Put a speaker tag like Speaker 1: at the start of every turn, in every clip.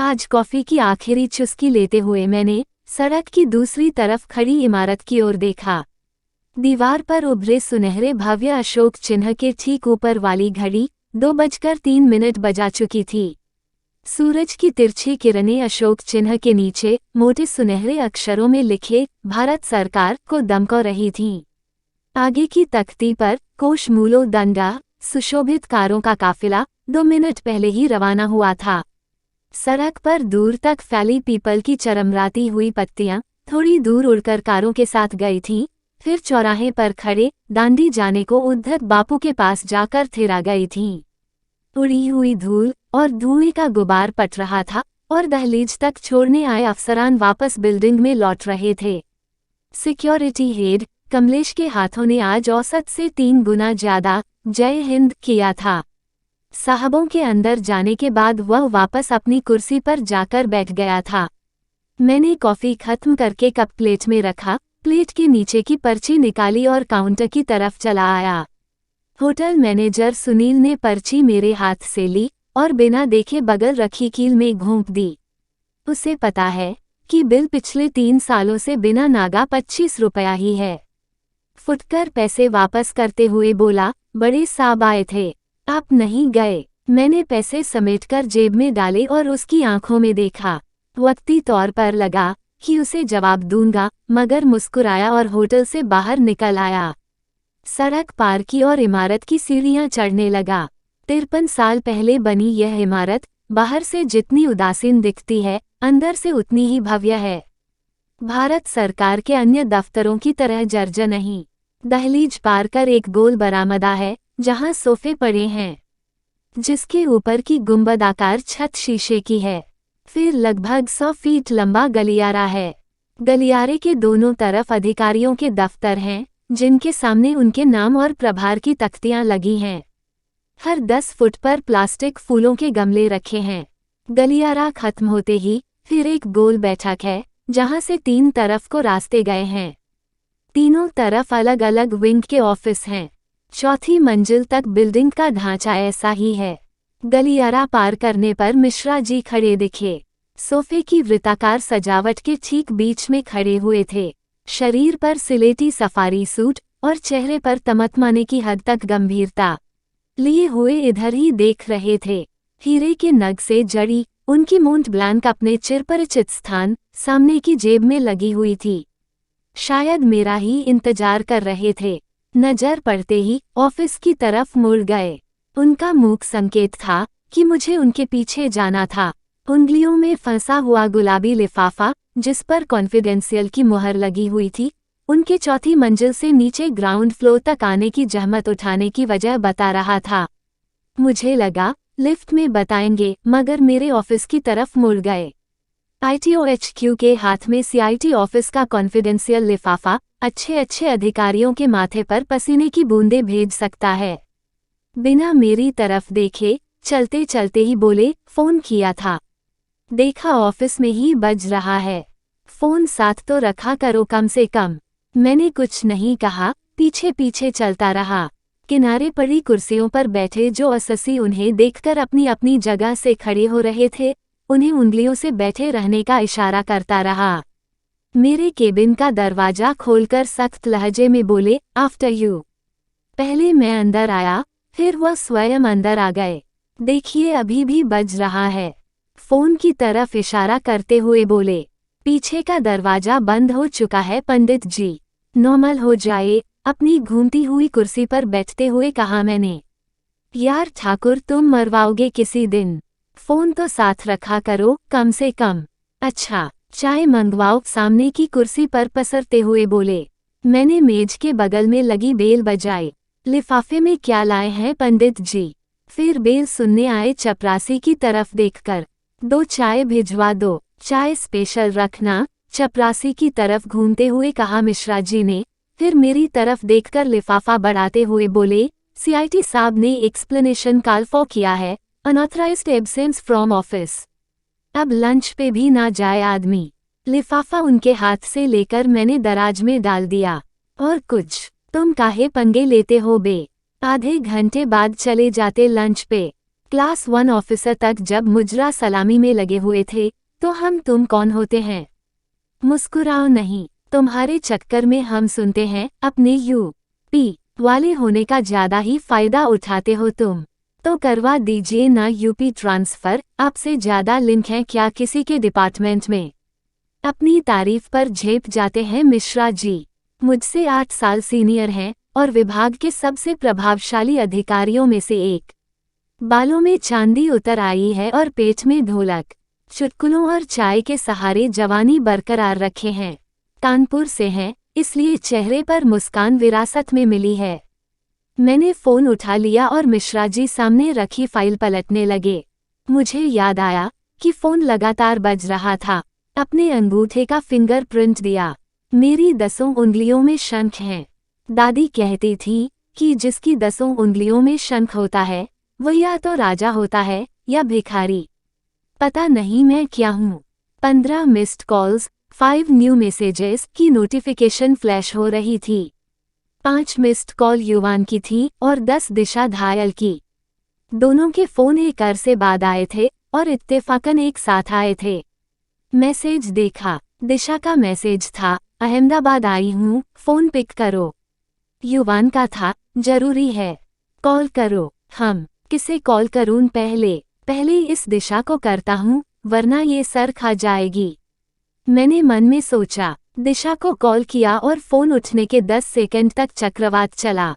Speaker 1: आज कॉफी की आखिरी चुस्की लेते हुए मैंने सड़क की दूसरी तरफ खड़ी इमारत की ओर देखा। दीवार पर उभरे सुनहरे भव्य अशोक चिन्ह के ठीक ऊपर वाली घड़ी 2:03 बजा चुकी थी। सूरज की तिरछी किरणें अशोक चिन्ह के नीचे मोटे सुनहरे अक्षरों में लिखे भारत सरकार को दमको रही थीं। आगे की तख्ती पर कोष मूलो दंडा सुशोभित कारों का काफिला 2 मिनट पहले ही रवाना हुआ था। सड़क पर दूर तक फैली पीपल की चरमराती हुई पत्तियां थोड़ी दूर उड़कर कारों के साथ गई थीं, फिर चौराहे पर खड़े दांडी जाने को उद्धत बापू के पास जाकर थिरा गई थीं। उड़ी हुई धूल और धुएं का गुबार पट रहा था और दहलीज तक छोड़ने आए अफसरान वापस बिल्डिंग में लौट रहे थे। सिक्योरिटी हेड कमलेश के हाथों ने आज औसत से 3 गुना ज्यादा जय हिंद किया था। साहबों के अंदर जाने के बाद वह वापस अपनी कुर्सी पर जाकर बैठ गया था। मैंने कॉफी खत्म करके कप प्लेट में रखा, प्लेट के नीचे की पर्ची निकाली और काउंटर की तरफ चला आया। होटल मैनेजर सुनील ने पर्ची मेरे हाथ से ली और बिना देखे बगल रखी कील में घोंप दी। उसे पता है कि बिल पिछले 3 सालों से बिना नागा 25 रुपया ही है। फुटकर पैसे वापस करते हुए बोला, बड़े साहब आए थे, आप नहीं गए। मैंने पैसे समेटकर जेब में डाले और उसकी आंखों में देखा। वक्ती तौर पर लगा कि उसे जवाब दूंगा, मगर मुस्कुराया और होटल से बाहर निकल आया। सड़क पार की और इमारत की सीढ़ियां चढ़ने लगा। 53 साल पहले बनी यह इमारत बाहर से जितनी उदासीन दिखती है, अंदर से उतनी ही भव्य है। भारत सरकार के अन्य दफ्तरों की तरह जर्जर नहीं। दहलीज पार कर एक गोल बरामदा है जहां सोफे पड़े हैं, जिसके ऊपर की गुंबदाकार छत शीशे की है। फिर लगभग 100 फीट लंबा गलियारा है। गलियारे के दोनों तरफ अधिकारियों के दफ्तर हैं, जिनके सामने उनके नाम और प्रभार की तख्तियां लगी हैं। हर 10 फुट पर प्लास्टिक फूलों के गमले रखे हैं। गलियारा खत्म होते ही फिर एक गोल बैठक है, जहां से 3 तरफ को रास्ते गए हैं। तीनों तरफ अलग अलग विंग के ऑफिस हैं। चौथी मंजिल तक बिल्डिंग का ढांचा ऐसा ही है। गलियारा पार करने पर मिश्रा जी खड़े दिखे। सोफे की वृत्ताकार सजावट के ठीक बीच में खड़े हुए थे। शरीर पर सिलेटी सफारी सूट और चेहरे पर तमतमाने की हद तक गंभीरता लिए हुए इधर ही देख रहे थे। हीरे के नग से जड़ी उनकी मोंट ब्लैंक अपने चिरपरिचित स्थान सामने की जेब में लगी हुई थी। शायद मेरा ही इंतजार कर रहे थे। नजर पड़ते ही ऑफिस की तरफ मुड़ गए। उनका मूक संकेत था कि मुझे उनके पीछे जाना था। उंगलियों में फंसा हुआ गुलाबी लिफाफा, जिस पर कॉन्फिडेंशियल की मुहर लगी हुई थी, उनके चौथी मंजिल से नीचे ग्राउंड फ्लोर तक आने की जहमत उठाने की वजह बता रहा था। मुझे लगा लिफ्ट में बताएंगे, मगर मेरे ऑफिस की तरफ मुड़ गए। ITOHQ के हाथ में CIT ऑफिस का कॉन्फिडेंशियल लिफाफा अच्छे अधिकारियों के माथे पर पसीने की बूंदें भेज सकता है। बिना मेरी तरफ देखे चलते चलते ही बोले, फोन किया था। देखा ऑफिस में ही बज रहा है। फोन साथ तो रखा करो कम से कम। मैंने कुछ नहीं कहा, पीछे पीछे चलता रहा। किनारे पड़ी कुर्सियों पर बैठे जो अससी उन्हें देखकर अपनी अपनी जगह से खड़े हो रहे थे, उन्हें उंगलियों से बैठे रहने का इशारा करता रहा। मेरे केबिन का दरवाजा खोलकर सख्त लहजे में बोले, आफ्टर यू। पहले मैं अंदर आया, फिर वह स्वयं अंदर आ गए। देखिए अभी भी बज रहा है। फोन की तरफ इशारा करते हुए बोले। पीछे का दरवाजा बंद हो चुका है पंडित जी, नॉर्मल हो जाए। अपनी घूमती हुई कुर्सी पर बैठते हुए कहा मैंने। यार ठाकुर, तुम मरवाओगे किसी दिन। फोन तो साथ रखा करो कम से कम। अच्छा चाय मंगवाओ, सामने की कुर्सी पर पसरते हुए बोले। मैंने मेज के बगल में लगी बेल बजाई। लिफाफे में क्या लाए हैं पंडित जी? फिर बेल सुनने आए चपरासी की तरफ देखकर, 2 चाय भिजवा दो, चाय स्पेशल रखना। चपरासी की तरफ घूमते हुए कहा मिश्रा जी ने। फिर मेरी तरफ देखकर लिफाफा बढ़ाते हुए बोले, CIT साहब ने एक्सप्लेनेशन कॉल फॉर किया है, अनऑथराइज्ड एब्सेंस फ्रॉम ऑफिस। अब लंच पे भी ना जाए आदमी। लिफाफा उनके हाथ से लेकर मैंने दराज में डाल दिया। और कुछ, तुम काहे पंगे लेते हो बे? आधे घंटे बाद चले जाते लंच पे। क्लास 1 ऑफिसर तक जब मुजरा सलामी में लगे हुए थे तो हम तुम कौन होते हैं? मुस्कुराओ नहीं, तुम्हारे चक्कर में हम सुनते हैं अपने यूपी वाले होने का ज्यादा ही फायदा उठाते हो तुम। तो करवा दीजिए ना यूपी ट्रांसफर, आपसे ज्यादा लिंक है क्या किसी के डिपार्टमेंट में? अपनी तारीफ पर झेप जाते हैं मिश्रा जी। मुझसे 8 साल सीनियर हैं और विभाग के सबसे प्रभावशाली अधिकारियों में से एक। बालों में चांदी उतर आई है और पेट में ढोलक। चुटकुलों और चाय के सहारे जवानी बरकरार रखे हैं। कानपुर से हैं, इसलिए चेहरे पर मुस्कान विरासत में मिली है। मैंने फ़ोन उठा लिया और मिश्रा जी सामने रखी फाइल पलटने लगे। मुझे याद आया कि फ़ोन लगातार बज रहा था। अपने अंगूठे का फिंगरप्रिंट दिया। मेरी 10 उंगलियों में शंख हैं। दादी कहती थी कि जिसकी 10 उंगलियों में शंख होता है वो या तो राजा होता है या भिखारी। पता नहीं मैं क्या हूँ। 15 मिस्ड कॉल्स, 5 न्यू मैसेजेस की नोटिफिकेशन फ्लैश हो रही थी। 5 मिस्ड कॉल युवान की थी और 10 दिशा धायल की। दोनों के फ़ोन एक अरसे बाद आए थे और इत्तेफाकन एक साथ आए थे। मैसेज देखा, दिशा का मैसेज था, अहमदाबाद आई हूँ, फ़ोन पिक करो। युवान का था, जरूरी है, कॉल करो। हम किसे कॉल करूँ? पहले इस दिशा को करता हूँ वरना ये सर खा जाएगी। मैंने मन में सोचा। दिशा को कॉल किया और फ़ोन उठने के 10 सेकंड तक चक्रवात चला।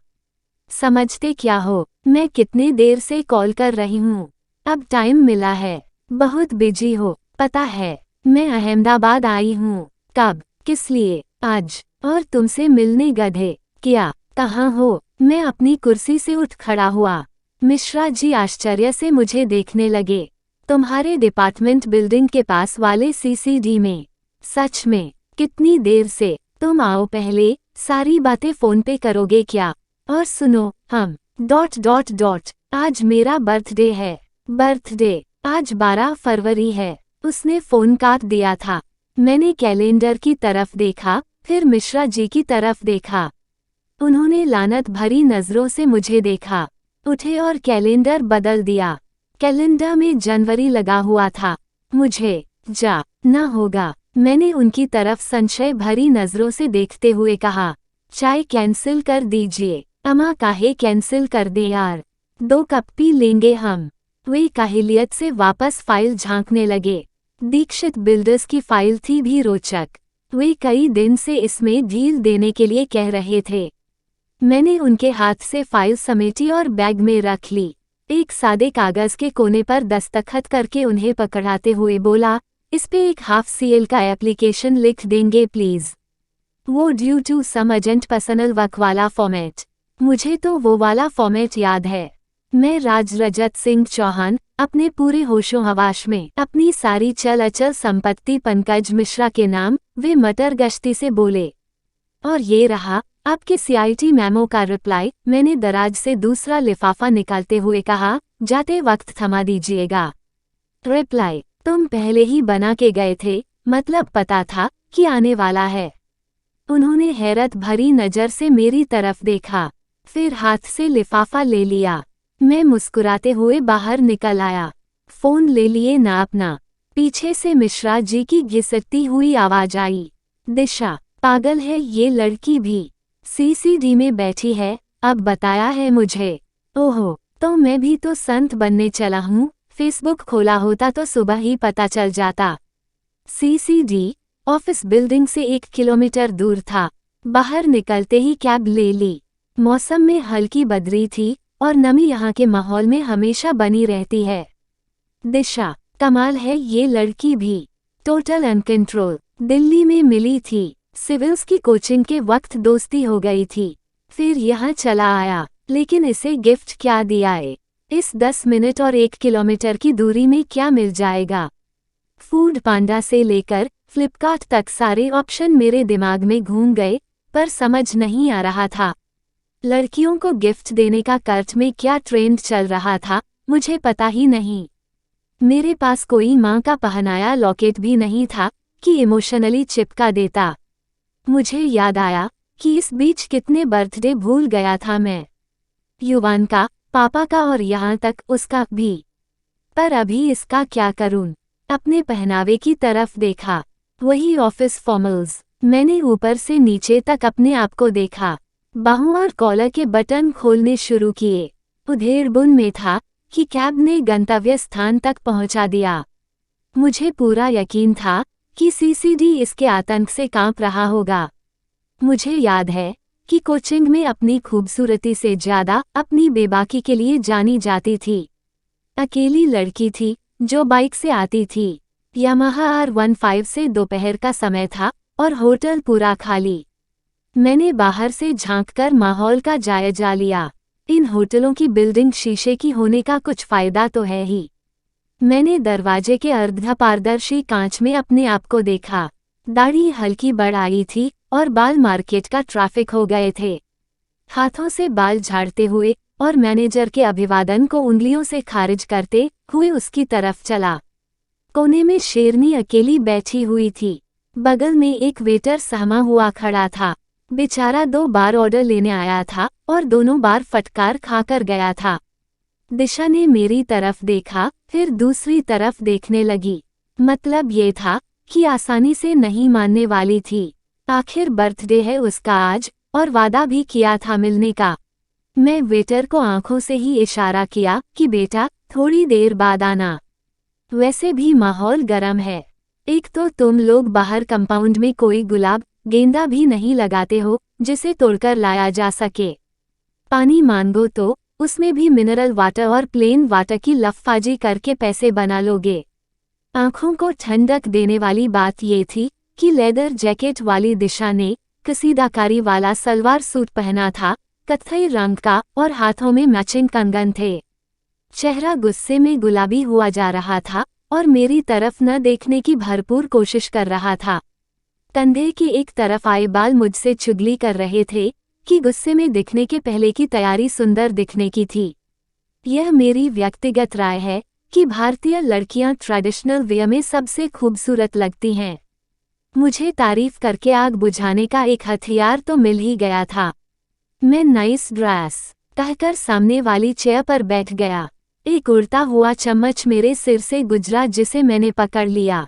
Speaker 1: समझते क्या हो, मैं कितने देर से कॉल कर रही हूँ? अब टाइम मिला है। बहुत बिजी हो, पता है। मैं अहमदाबाद आई हूँ। कब? किस लिए? आज। और तुमसे मिलने गधे। क्या? कहाँ हो? मैं अपनी कुर्सी से उठ खड़ा हुआ। मिश्रा जी आश्चर्य से मुझे देखने लगे। तुम्हारे डिपार्टमेंट बिल्डिंग के पास वाले सीसीडी में। सच में? कितनी देर से? तुम आओ पहले, सारी बातें फ़ोन पे करोगे क्या? और सुनो, हम ... आज मेरा बर्थडे है। बर्थडे? आज 12 फरवरी है। उसने फ़ोन काट दिया था। मैंने कैलेंडर की तरफ देखा, फिर मिश्रा जी की तरफ देखा। उन्होंने लानत भरी नज़रों से मुझे देखा, उठे और कैलेंडर बदल दिया। कैलेंडर में जनवरी लगा हुआ था। मुझे जा ना होगा। मैंने उनकी तरफ संशय भरी नज़रों से देखते हुए कहा, चाय कैंसिल कर दीजिए। अम्मा काहे कैंसिल कर दे यार, 2 कप पी लेंगे हम। वे काहिलियत से वापस फाइल झांकने लगे। दीक्षित बिल्डर्स की फाइल थी भी रोचक। वे कई दिन से इसमें ढील देने के लिए कह रहे थे। मैंने उनके हाथ से फाइल समेटी और बैग में रख ली। एक सादे कागज़ के कोने पर दस्तखत करके उन्हें पकड़ाते हुए बोला, इस पे एक हाफ सीएल का एप्लीकेशन लिख देंगे प्लीज़। वो due to some urgent personal work वाला फॉर्मेट। मुझे तो वो वाला फॉर्मेट याद है। मैं राज रजत सिंह चौहान अपने पूरे होशो हवाश में अपनी सारी चल अचल संपत्ति पंकज मिश्रा के नाम वे मटर गश्ती से बोले। और ये रहा आपके सीआईटी मेमो का रिप्लाई। मैंने दराज से दूसरा लिफाफा निकालते हुए कहा, जाते वक्त थमा दीजिएगा। रिप्लाई, तुम पहले ही बना के गए थे, मतलब पता था कि आने वाला है। उन्होंने हैरत भरी नज़र से मेरी तरफ देखा, फिर हाथ से लिफाफा ले लिया। मैं मुस्कुराते हुए बाहर निकल आया। फ़ोन ले लिए ना अपना। पीछे से मिश्रा जी की घिसकती हुई आवाज़ आई, दिशा, पागल है ये लड़की भी। सीसीडी में बैठी है, अब बताया है मुझे। ओहो, तो मैं भी तो संत बनने चला हूँ। फेसबुक खोला होता तो सुबह ही पता चल जाता। सीसीडी ऑफिस बिल्डिंग से 1 किलोमीटर दूर था। बाहर निकलते ही कैब ले ली। मौसम में हल्की बदरी थी और नमी यहाँ के माहौल में हमेशा बनी रहती है। दिशा, कमाल है ये लड़की भी। Total uncontrol. दिल्ली में मिली थी, सिविल्स की कोचिंग के वक्त दोस्ती हो गई थी। फिर यहाँ चला आया, लेकिन इसे गिफ्ट क्या दिया है? इस 10 मिनट और 1 किलोमीटर की दूरी में क्या मिल जाएगा? फूड पांडा से लेकर फ्लिपकार्ट तक सारे ऑप्शन मेरे दिमाग में घूम गए, पर समझ नहीं आ रहा था। लड़कियों को गिफ्ट देने का कर्ज में क्या ट्रेंड चल रहा था, मुझे पता ही नहीं। मेरे पास कोई माँ का पहनाया लॉकेट भी नहीं था कि इमोशनली चिपका देता। मुझे याद आया कि इस बीच कितने बर्थडे भूल गया था मैं। युवान का, पापा का और यहाँ तक उसका भी। पर अभी इसका क्या करूं? अपने पहनावे की तरफ देखा, वही ऑफिस फॉर्मल्स। मैंने ऊपर से नीचे तक अपने आप को देखा, बाहों और कॉलर के बटन खोलने शुरू किए। उधेड़बुन में था कि कैब ने गंतव्य स्थान तक पहुंचा दिया। मुझे पूरा यकीन था कि सीसीडी इसके आतंक से कांप रहा होगा। मुझे याद है कि कोचिंग में अपनी खूबसूरती से ज्यादा अपनी बेबाकी के लिए जानी जाती थी। अकेली लड़की थी जो बाइक से आती थी। यामाहा R15 से दोपहर का समय था और होटल पूरा खाली। मैंने बाहर से झांककर माहौल का जायजा लिया। इन होटलों की बिल्डिंग शीशे की होने का कुछ फायदा तो है ही। मैंने दरवाजे के अर्धपारदर्शी कांच में अपने आप को देखा। दाढ़ी हल्की बढ़ आई थी और बाल मार्केट का ट्रैफिक हो गए थे। हाथों से बाल झाड़ते हुए और मैनेजर के अभिवादन को उंगलियों से खारिज करते हुए उसकी तरफ चला। कोने में शेरनी अकेली बैठी हुई थी। बगल में एक वेटर सहमा हुआ खड़ा था। बेचारा 2 बार ऑर्डर लेने आया था और दोनों बार फटकार खाकर गया था। दिशा ने मेरी तरफ देखा, फिर दूसरी तरफ देखने लगी। मतलब ये था कि आसानी से नहीं मानने वाली थी। आखिर बर्थडे है उसका आज और वादा भी किया था मिलने का। मैं वेटर को आंखों से ही इशारा किया कि बेटा थोड़ी देर बाद आना। वैसे भी माहौल गर्म है। एक तो तुम लोग बाहर कंपाउंड में कोई गुलाब गेंदा भी नहीं लगाते हो जिसे तोड़कर लाया जा सके। पानी मांगो तो उसमें भी मिनरल वाटर और प्लेन वाटर की लफाजी करके पैसे बना लोगे। आंखों को ठंडक देने वाली बात ये थी कि लेदर जैकेट वाली दिशा ने कसीदाकारी वाला सलवार सूट पहना था, कत्थई रंग का, और हाथों में मैचिंग कंगन थे। चेहरा गुस्से में गुलाबी हुआ जा रहा था और मेरी तरफ न देखने की भरपूर कोशिश कर रहा था। कंधे की एक तरफ आए बाल मुझसे चुगली कर रहे थे कि गुस्से में दिखने के पहले की तैयारी सुंदर दिखने की थी। यह मेरी व्यक्तिगत राय है कि भारतीय लड़कियां ट्रेडिशनल वेयर में सबसे खूबसूरत लगती हैं। मुझे तारीफ करके आग बुझाने का एक हथियार तो मिल ही गया था। मैं नाइस ड्रेस कहकर सामने वाली चेयर पर बैठ गया। एक उड़ता हुआ चम्मच मेरे सिर से गुजरा जिसे मैंने पकड़ लिया।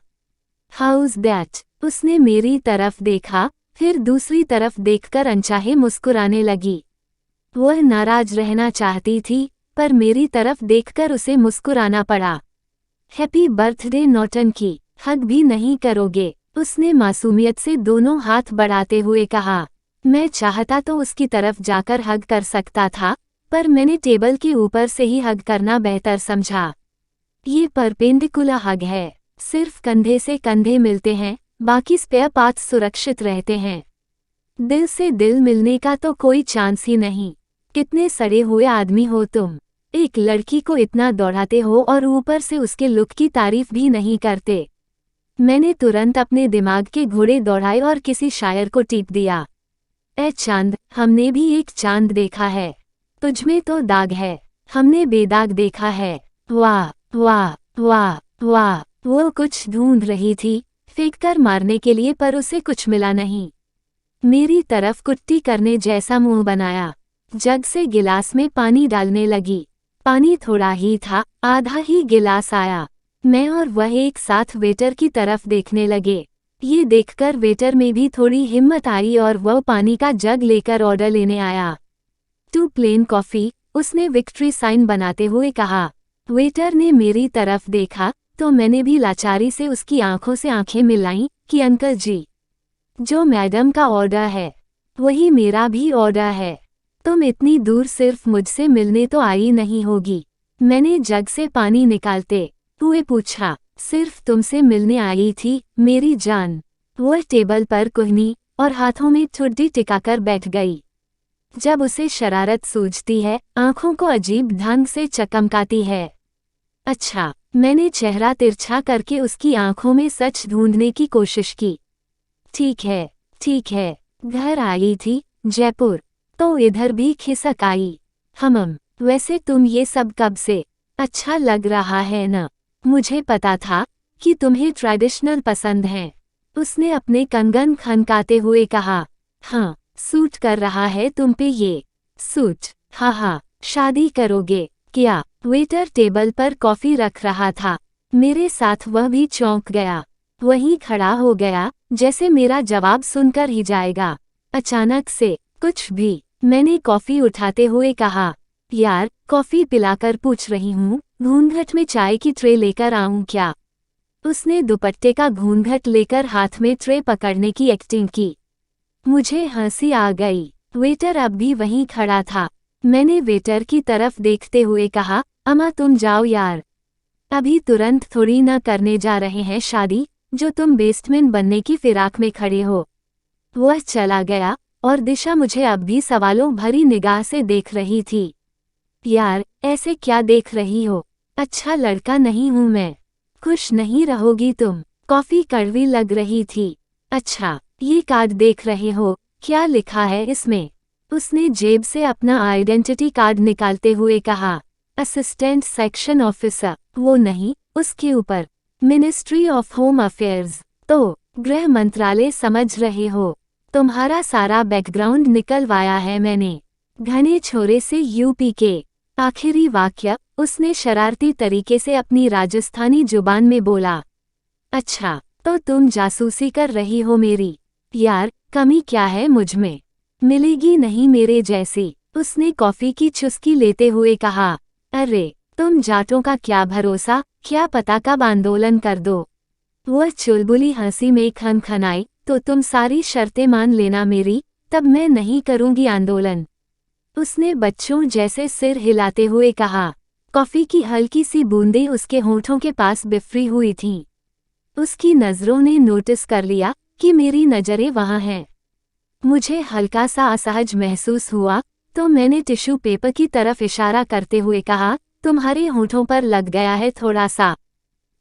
Speaker 1: House that? उसने मेरी तरफ देखा, फिर दूसरी तरफ देखकर अनचाहे मुस्कुराने लगी। वह नाराज रहना चाहती थी पर मेरी तरफ देखकर उसे मुस्कुराना पड़ा। हैप्पी बर्थडे नौटंकी, हग भी नहीं करोगे? उसने मासूमियत से दोनों हाथ बढ़ाते हुए कहा। मैं चाहता तो उसकी तरफ जाकर हग कर सकता था, पर मैंने टेबल के ऊपर से ही हग करना बेहतर समझा। ये परपेंडिकुलर हग है, सिर्फ कंधे से कंधे मिलते हैं, बाकी स्पेयर पार्ट्स सुरक्षित रहते हैं। दिल से दिल मिलने का तो कोई चांस ही नहीं। कितने सड़े हुए आदमी हो तुम, एक लड़की को इतना दौड़ाते हो और ऊपर से उसके लुक की तारीफ भी नहीं करते। मैंने तुरंत अपने दिमाग के घोड़े दौड़ाए और किसी शायर को टीप दिया। ए चांद, हमने भी एक चांद देखा है, तुझमें तो दाग है, हमने बेदाग देखा है। वाह वाह वाह वाह। वो कुछ ढूंढ रही थी फेंककर मारने के लिए, पर उसे कुछ मिला नहीं। मेरी तरफ कुट्टी करने जैसा मुंह बनाया, जग से गिलास में पानी डालने लगी। पानी थोड़ा ही था, आधा ही गिलास आया। मैं और वह एक साथ वेटर की तरफ देखने लगे। ये देखकर वेटर में भी थोड़ी हिम्मत आई और वह पानी का जग लेकर ऑर्डर लेने आया। 2 प्लेन कॉफी, उसने विक्ट्री साइन बनाते हुए कहा। वेटर ने मेरी तरफ देखा तो मैंने भी लाचारी से उसकी आंखों से आंखें मिलाईं कि अंकल जी, जो मैडम का ऑर्डर है वही मेरा भी ऑर्डर है। तुम इतनी दूर सिर्फ मुझसे मिलने तो आई नहीं होगी? मैंने जग से पानी निकालते हुए पूछा। सिर्फ तुमसे मिलने आई थी मेरी जान। वह टेबल पर कुहनी और हाथों में ठुड्डी टिकाकर बैठ गई। जब उसे शरारत सूझती है, आंखों को अजीब ढंग से चकमकाती है। अच्छा, मैंने चेहरा तिरछा करके उसकी आंखों में सच ढूंढने की कोशिश की। ठीक है ठीक है, घर आई थी जयपुर, तो इधर भी खिसक आई। वैसे तुम ये सब कब से? अच्छा लग रहा है न? मुझे पता था कि तुम्हें ट्रेडिशनल पसंद है, उसने अपने कंगन खनकाते हुए कहा। हाँ, सूट कर रहा है तुम पे ये सूट। हाँ हाँ, शादी करोगे क्या? वेटर टेबल पर कॉफी रख रहा था। मेरे साथ वह भी चौंक गया। वहीं खड़ा हो गया, जैसे मेरा जवाब सुनकर ही जाएगा। अचानक से कुछ भी, मैंने कॉफी उठाते हुए कहा। यार, कॉफी पिलाकर पूछ रही हूँ, घूंघट में चाय की ट्रे लेकर आऊँ क्या? उसने दुपट्टे का घूंघट लेकर हाथ में ट्रे पकड़ने की एक्टिंग की। मुझे हंसी आ गई। वेटर अब भी वहीं खड़ा था। मैंने वेटर की तरफ देखते हुए कहा, अम्मा तुम जाओ यार। अभी तुरंत थोड़ी ना करने जा रहे हैं शादी, जो तुम बेस्टमैन बनने की फिराक में खड़े हो। वह चला गया और दिशा मुझे अब भी सवालों भरी निगाह से देख रही थी। यार, ऐसे क्या देख रही हो? अच्छा लड़का नहीं हूं मैं। खुश नहीं रहोगी तुम। कॉफी कड़वी लग रही थी। अच्छा, ये कार्ड देख रहे हो, क्या लिखा है इसमें? उसने जेब से अपना आइडेंटिटी कार्ड निकालते हुए कहा। Assistant section officer. वो नहीं, उसके ऊपर मिनिस्ट्री ऑफ होम अफेयर्स। तो गृह मंत्रालय समझ रहे हो। तुम्हारा सारा बैकग्राउंड निकलवाया है मैंने। घने छोरे से यूपी के। आखिरी वाक्य उसने शरारती तरीके से अपनी राजस्थानी जुबान में बोला। अच्छा, तो तुम जासूसी कर रही हो मेरी? यार, कमी क्या है मुझ में? मिलेगी नहीं मेरे जैसी। उसने कॉफी की चुस्की लेते हुए कहा। अरे, तुम जाटों का क्या भरोसा, क्या पता कब आंदोलन कर दो। वह चुलबुली हंसी में खनखनाई, तो तुम सारी शर्तें मान लेना मेरी, तब मैं नहीं करूंगी आंदोलन। उसने बच्चों जैसे सिर हिलाते हुए कहा। कॉफी की हल्की सी बूंदें उसके होठों के पास बिफरी हुई थीं। उसकी नज़रों ने नोटिस कर लिया कि मेरी नज़रें वहाँ हैं। मुझे हल्का सा असहज महसूस हुआ, तो मैंने टिश्यू पेपर की तरफ इशारा करते हुए कहा, तुम्हारे होठों पर लग गया है थोड़ा सा।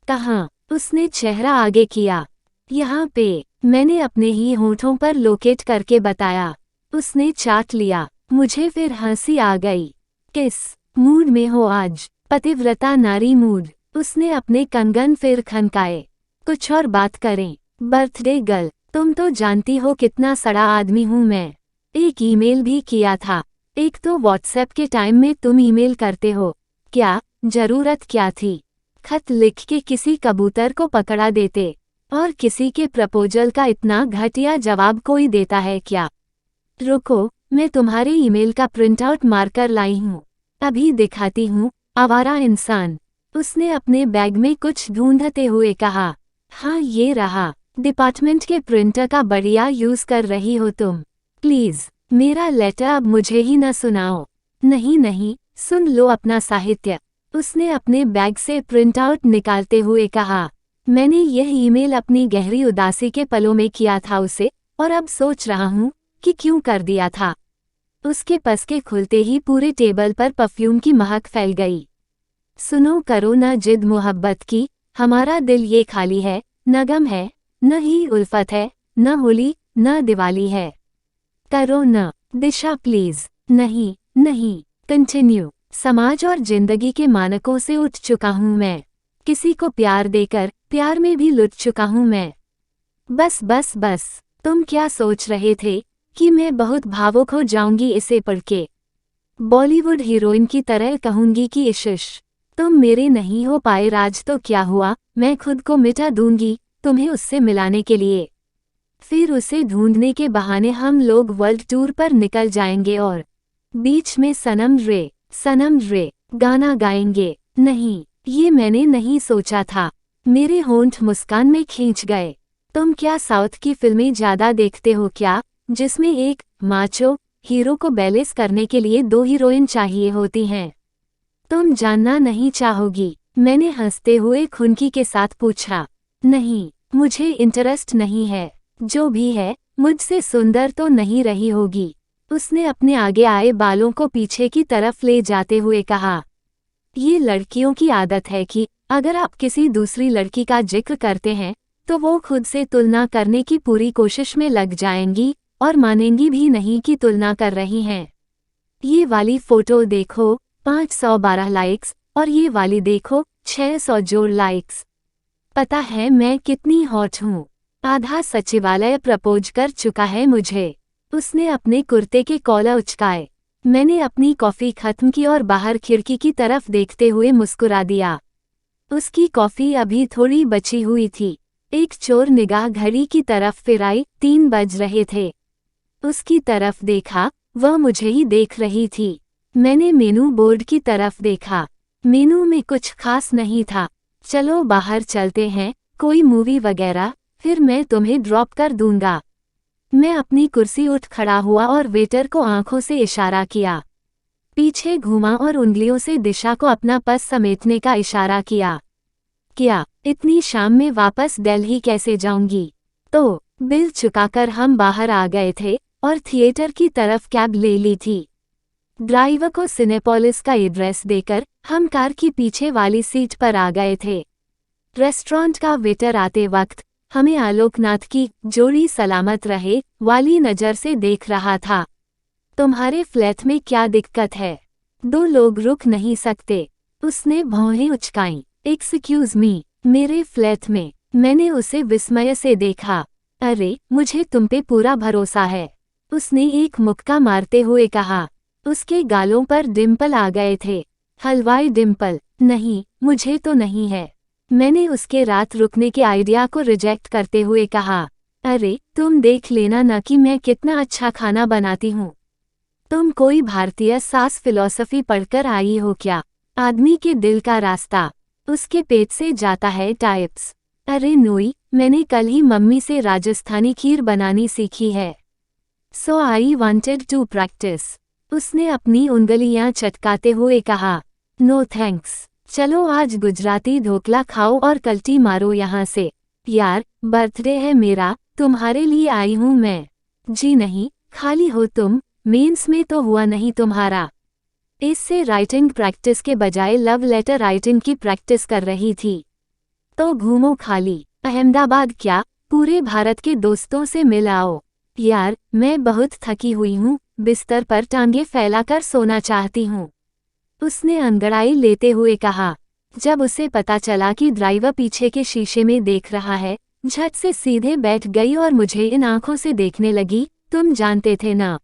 Speaker 1: कहाँ? उसने चेहरा आगे किया। यहाँ पे। मैंने अपने ही होठों पर लोकेट करके बताया। उसने चाट लिया। मुझे फिर हंसी आ गई। किस मूड में हो आज? पतिव्रता नारी मूड। उसने अपने कंगन फिर खनकाए। कुछ और बात करें। बर्थडे गर्ल, तुम तो जानती हो कितना सड़ा आदमी हूं मैं। एक ईमेल भी किया था। एक तो व्हाट्सएप के टाइम में तुम ईमेल करते हो। क्या जरूरत क्या थी? खत लिख के किसी कबूतर को पकड़ा देते। और किसी के प्रपोजल का इतना घटिया जवाब कोई देता है क्या? रुको, मैं तुम्हारे ईमेल का प्रिंट आउट मारकर लाई हूँ। अभी दिखाती हूँ, आवारा इंसान। उसने अपने बैग में कुछ ढूंढते हुए कहा। हाँ, ये रहा। डिपार्टमेंट के प्रिंटर का बढ़िया यूज कर रही हो तुम। प्लीज, मेरा लेटर अब मुझे ही न सुनाओ। नहीं नहीं, सुन लो अपना साहित्य। उसने अपने बैग से प्रिंट आउट निकालते हुए कहा। मैंने यह ईमेल अपनी गहरी उदासी के पलों में किया था उसे, और अब सोच रहा हूँ कि क्यों कर दिया था। उसके पसके खुलते ही पूरे टेबल पर परफ्यूम की महक फैल गई। सुनो, करो न जिद मोहब्बत की, हमारा दिल ये खाली है, न गम है, न ही उल्फत है, न होली, न दिवाली है। करो न। दिशा प्लीज। नहीं नहीं, कंटिन्यू। समाज और जिंदगी के मानकों से उठ चुका हूँ मैं। किसी को प्यार देकर प्यार में भी लुट चुका हूँ मैं। बस बस बस, तुम क्या सोच रहे थे कि मैं बहुत भावुक हो जाऊंगी इसे पढ़ के? बॉलीवुड हीरोइन की तरह कहूंगी कि इशिश, तुम मेरे नहीं हो पाए राज तो क्या हुआ, मैं खुद को मिटा दूंगी तुम्हें उससे मिलाने के लिए। फिर उसे ढूंढने के बहाने हम लोग वर्ल्ड टूर पर निकल जाएंगे और बीच में सनम रे गाना गाएंगे। नहीं, ये मैंने नहीं सोचा था। मेरे होंठ मुस्कान में खींच गए। तुम क्या साउथ की फिल्में ज्यादा देखते हो क्या, जिसमें एक माचो हीरो को बैलेंस करने के लिए दो हीरोइन चाहिए होती हैं? तुम जानना नहीं चाहोगी? मैंने हंसते हुए खुनकी के साथ पूछा। नहीं, मुझे इंटरेस्ट नहीं है। जो भी है, मुझसे सुंदर तो नहीं रही होगी। उसने अपने आगे आए बालों को पीछे की तरफ ले जाते हुए कहा। ये लड़कियों की आदत है कि अगर आप किसी दूसरी लड़की का जिक्र करते हैं तो वो खुद से तुलना करने की पूरी कोशिश में लग जाएंगी और मानेंगी भी नहीं कि तुलना कर रही हैं। ये वाली फोटो देखो, 512 लाइक्स, और ये वाली देखो, 600 जोड़ लाइक्स। पता है मैं कितनी हॉट हूँ? आधा सचिवालय प्रपोज कर चुका है मुझे। उसने अपने कुर्ते के कॉलर उचकाए। मैंने अपनी कॉफ़ी खत्म की और बाहर खिड़की की तरफ देखते हुए मुस्कुरा दिया। उसकी कॉफ़ी अभी थोड़ी बची हुई थी। एक चोर निगाह घड़ी की तरफ फिराई, 3 बज रहे थे। उसकी तरफ देखा, वह मुझे ही देख रही थी। मैंने मेनू बोर्ड की तरफ देखा। मेनू में कुछ खास नहीं था। चलो बाहर चलते हैं, कोई मूवी वगैरह, फिर मैं तुम्हें ड्रॉप कर दूंगा। मैं अपनी कुर्सी उठ खड़ा हुआ और वेटर को आंखों से इशारा किया। पीछे घूमा और उंगलियों से दिशा को अपना पर्स समेटने का इशारा किया। क्या इतनी शाम में वापस दिल्ली कैसे जाऊंगी? तो बिल चुकाकर हम बाहर आ गए थे और थिएटर की तरफ कैब ले ली थी। ड्राइवर को सिनेपोलिस का एड्रेस देकर हम कार की पीछे वाली सीट पर आ गए थे। रेस्टोरेंट का वेटर आते वक्त हमें आलोकनाथ की जोड़ी सलामत रहे वाली नज़र से देख रहा था। तुम्हारे फ्लैट में क्या दिक्कत है? 2 लोग रुक नहीं सकते। उसने भौहें उचकाईं। एक्सक्यूज मी, मेरे फ्लैट में? मैंने उसे विस्मय से देखा। अरे, मुझे तुम पे पूरा भरोसा है, उसने एक मुक्का मारते हुए कहा। उसके गालों पर डिम्पल आ गए थे। हलवाई डिम्पल। नहीं, मुझे तो नहीं है। मैंने उसके रात रुकने के आइडिया को रिजेक्ट करते हुए कहा। अरे, तुम देख लेना ना कि मैं कितना अच्छा खाना बनाती हूँ। तुम कोई भारतीय सास फिलॉसफी पढ़कर आई हो क्या? आदमी के दिल का रास्ता उसके पेट से जाता है टाइप्स। अरे नोई, मैंने कल ही मम्मी से राजस्थानी खीर बनानी सीखी है। सो आई वांटेड टू प्रैक्टिस। उसने अपनी उंगलियां चटकाते हुए कहा। नो थैंक्स, चलो आज गुजराती ढोकला खाओ और कल्टी मारो यहाँ से। यार, बर्थडे है मेरा, तुम्हारे लिए आई हूँ मैं। जी नहीं, खाली हो तुम, मेंस में तो हुआ नहीं तुम्हारा। इससे राइटिंग प्रैक्टिस के बजाय लव लेटर राइटिंग की प्रैक्टिस कर रही थी। तो घूमो खाली, अहमदाबाद क्या, पूरे भारत के दोस्तों से मिल आओ। यार, मैं बहुत थकी हुई हूँ, बिस्तर पर टांगे फैलाकर सोना चाहती हूँ, उसने अंगड़ाई लेते हुए कहा। जब उसे पता चला कि ड्राइवर पीछे के शीशे में देख रहा है, झट से सीधे बैठ गई और मुझे इन आंखों से देखने लगी। तुम जानते थे ना,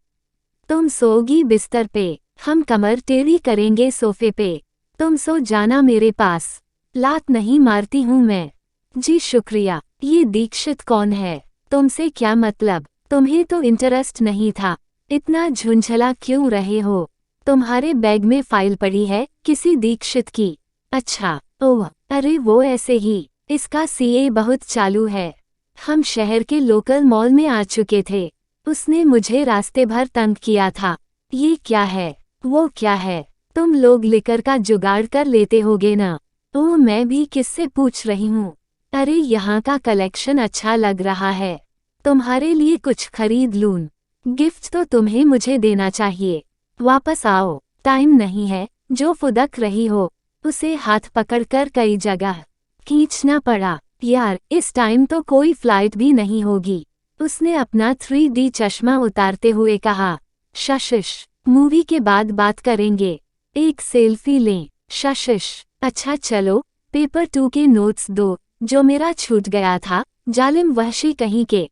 Speaker 1: तुम सोओगी बिस्तर पे, हम कमर टेढ़ी करेंगे सोफे पे। तुम सो जाना मेरे पास, लात नहीं मारती हूँ मैं। जी शुक्रिया। ये दीक्षित कौन है? तुमसे क्या मतलब? तुम्हें तो इंटरेस्ट नहीं था, इतना झुंझला क्यों रहे हो? तुम्हारे बैग में फाइल पड़ी है, किसी दीक्षित की? अच्छा, ओह, अरे वो ऐसे ही, इसका सीए बहुत चालू है। हम शहर के लोकल मॉल में आ चुके थे। उसने मुझे रास्ते भर तंग किया था। ये क्या है? वो क्या है? तुम लोग लिकर का जुगाड़ कर लेते होगे ना? ओह, मैं भी किससे पूछ रही हूँ। अरे, यहाँ का कलेक्शन अच्छा लग रहा है, तुम्हारे लिए कुछ खरीद लूँ। गिफ्ट तो तुम्हें मुझे देना चाहिए। वापस आओ, टाइम नहीं है जो फुदक रही हो। उसे हाथ पकड़कर कई जगह खींचना पड़ा। यार, इस टाइम तो कोई फ्लाइट भी नहीं होगी, उसने अपना 3D चश्मा उतारते हुए कहा। शशिश, मूवी के बाद बात करेंगे, एक सेल्फी लें। शशिश, अच्छा चलो, पेपर 2 के नोट्स दो, जो मेरा छूट गया था, जालिम वहशी कहीं के।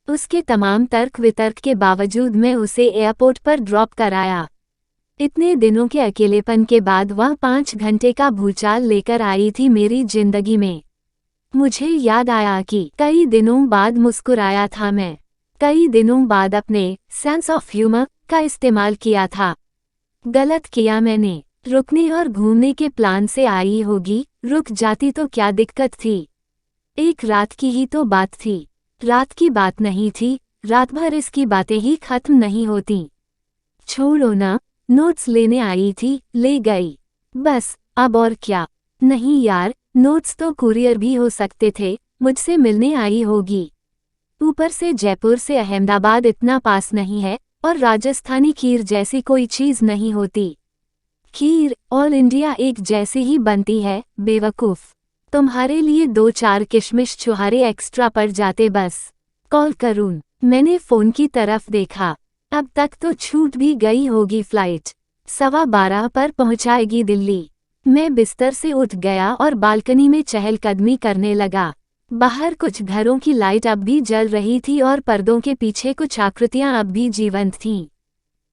Speaker 1: उसके तमाम तर्क वितर्क के बावजूद मैं उसे एयरपोर्ट पर ड्रॉप कराया। इतने दिनों के अकेलेपन के बाद वह 5 घंटे का भूचाल लेकर आई थी मेरी जिंदगी में। मुझे याद आया कि कई दिनों बाद मुस्कुराया था मैं, कई दिनों बाद अपने सेंस ऑफ ह्यूमर का इस्तेमाल किया था। गलत किया मैंने। रुकने और घूमने के प्लान से आई होगी, रुक जाती तो क्या दिक्कत थी? एक रात की ही तो बात थी, रात की बात नहीं थी, रात भर इसकी बातें ही खत्म नहीं होती। छोड़ो ना, नोट्स लेने आई थी, ले गई, बस, अब और क्या। नहीं यार, नोट्स तो कुरियर भी हो सकते थे, मुझसे मिलने आई होगी। ऊपर से जयपुर से अहमदाबाद इतना पास नहीं है, और राजस्थानी खीर जैसी कोई चीज़ नहीं होती। खीर ऑल इंडिया एक जैसी ही बनती है, बेवकूफ़। तुम्हारे लिए 2-4 किशमिश छुहारे एक्स्ट्रा पड़ जाते बस। कॉल करूं? मैंने फ़ोन की तरफ देखा। अब तक तो छूट भी गई होगी फ्लाइट, 12:15 पर पहुंचाएगी दिल्ली। मैं बिस्तर से उठ गया और बालकनी में चहलकदमी करने लगा। बाहर कुछ घरों की लाइट अब भी जल रही थी और पर्दों के पीछे कुछ आकृतियां अब भी जीवंत थीं।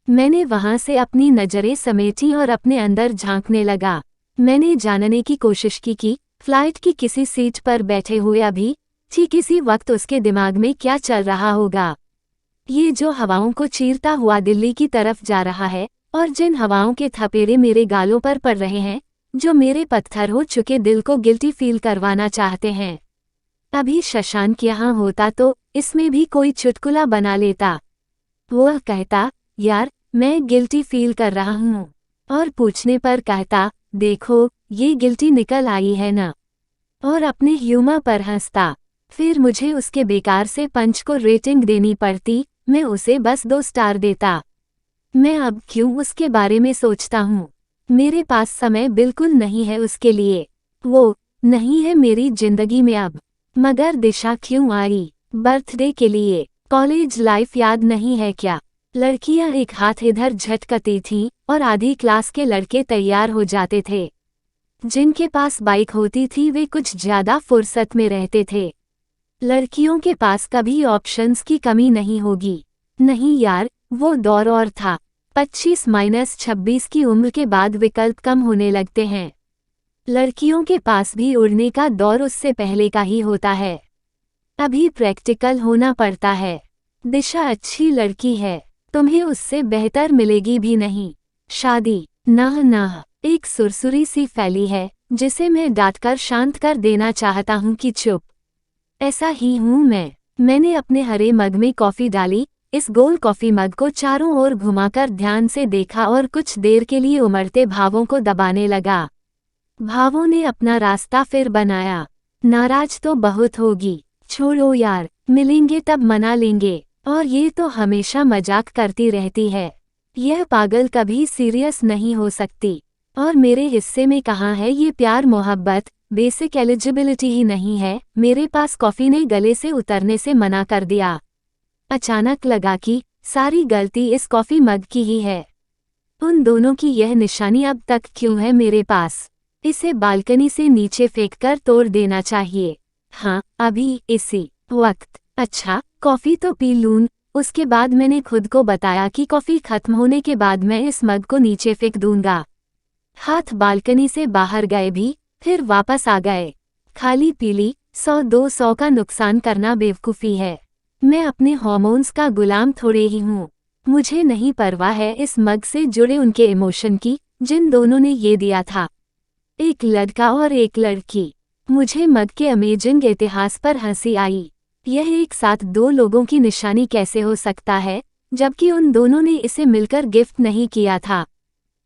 Speaker 1: मैंने वहां से अपनी नजरें समेटी और अपने अंदर झांकने लगा। मैंने जानने की कोशिश की फ्लाइट की किसी सीट पर बैठे हुए अभी ठीक इसी वक्त उसके दिमाग में क्या चल रहा होगा। ये जो हवाओं को चीरता हुआ दिल्ली की तरफ जा रहा है और जिन हवाओं के थपेड़े मेरे गालों पर पड़ रहे हैं, जो मेरे पत्थर हो चुके दिल को गिल्टी फील करवाना चाहते हैं। अभी शशांक यहाँ होता तो इसमें भी कोई चुटकुला बना लेता। वह कहता, यार मैं गिल्टी फील कर रहा हूँ, और पूछने पर कहता, देखो ये गिल्टी निकल आई है ना, और अपने ह्यूमर पर हंसता। फिर मुझे उसके बेकार से पंच को रेटिंग देनी पड़ती, मैं उसे बस 2 स्टार देता। मैं अब क्यों उसके बारे में सोचता हूँ? मेरे पास समय बिल्कुल नहीं है उसके लिए, वो नहीं है मेरी जिंदगी में अब। मगर दिशा क्यों आई? बर्थडे के लिए। कॉलेज लाइफ याद नहीं है क्या? लड़कियां एक हाथ इधर झटकती थीं और आधी क्लास के लड़के तैयार हो जाते थे। जिनके पास बाइक होती थी वे कुछ ज्यादा फुर्सत में रहते थे। लड़कियों के पास कभी ऑप्शंस की कमी नहीं होगी। नहीं यार, वो दौर और था। 25-26 की उम्र के बाद विकल्प कम होने लगते हैं। लड़कियों के पास भी उड़ने का दौर उससे पहले का ही होता है। अभी प्रैक्टिकल होना पड़ता है। दिशा अच्छी लड़की है, तुम्हें उससे बेहतर मिलेगी भी नहीं। शादी ना एक सुरसुरी सी फैली है जिसे मैं डांटकर शांत कर देना चाहता हूँ कि चुप। ऐसा ही हूँ मैंने अपने हरे मग में कॉफी डाली। इस गोल कॉफी मग को चारों ओर घुमाकर ध्यान से देखा और कुछ देर के लिए उमड़ते भावों को दबाने लगा। भावों ने अपना रास्ता फिर बनाया। नाराज तो बहुत होगी, छोड़ो यार, मिलेंगे तब मना लेंगे। और ये तो हमेशा मजाक करती रहती है। यह पागल कभी सीरियस नहीं हो सकती। और मेरे हिस्से में कहाँ है ये प्यार मोहब्बत? बेसिक एलिजिबिलिटी ही नहीं है। मेरे पास कॉफी ने गले से उतरने से मना कर दिया। अचानक लगा कि सारी गलती इस कॉफी मग की ही है। उन दोनों की यह निशानी अब तक क्यों है मेरे पास? इसे बालकनी से नीचे फेंककर तोड़ देना चाहिए। हाँ, अभी इसी वक्त। अच्छा, कॉफी तो पी लूं। उसके बाद मैंने खुद को बताया कि कॉफी खत्म होने के बाद मैं इस मग को नीचे फेंक दूंगा। हाथ बालकनी से बाहर गए भी फिर वापस आ गए। खाली पीली 100-200 का नुकसान करना बेवकूफ़ी है। मैं अपने हॉर्मोन्स का गुलाम थोड़े ही हूँ। मुझे नहीं परवाह है इस मग से जुड़े उनके इमोशन की, जिन दोनों ने ये दिया था। एक लड़का और एक लड़की। मुझे मग के अमेजिंग इतिहास पर हंसी आई। यह एक साथ 2 लोगों की निशानी कैसे हो सकता है, जबकि उन दोनों ने इसे मिलकर गिफ्ट नहीं किया था।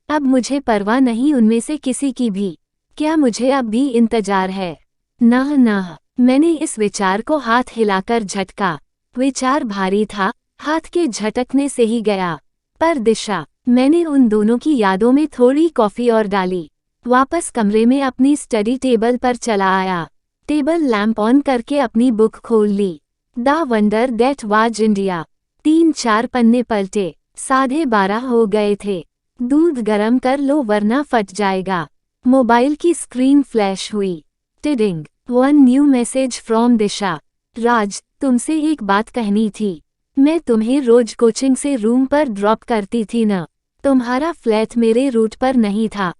Speaker 1: अब मुझे परवाह नहीं उनमें से किसी की भी। क्या मुझे अब भी इंतजार है? ना, मैंने इस विचार को हाथ हिलाकर झटका। विचार भारी था, हाथ के झटकने से ही गया। पर दिशा, मैंने उन दोनों की यादों में थोड़ी कॉफी और डाली। वापस कमरे में अपनी स्टडी टेबल पर चला आया। टेबल लैंप ऑन करके अपनी बुक खोल ली। The wonder that was India. 3-4 पन्ने पलटे। 12:30 हो गए थे। दूध गरम कर लो वरना फट जाएगा। मोबाइल की स्क्रीन फ्लैश हुई। टिडिंग, 1 न्यू मैसेज फ्रॉम दिशा। राज, तुमसे एक बात कहनी थी। मैं तुम्हें रोज कोचिंग से रूम पर ड्रॉप करती थी ना। तुम्हारा फ्लैट मेरे रूट पर नहीं था,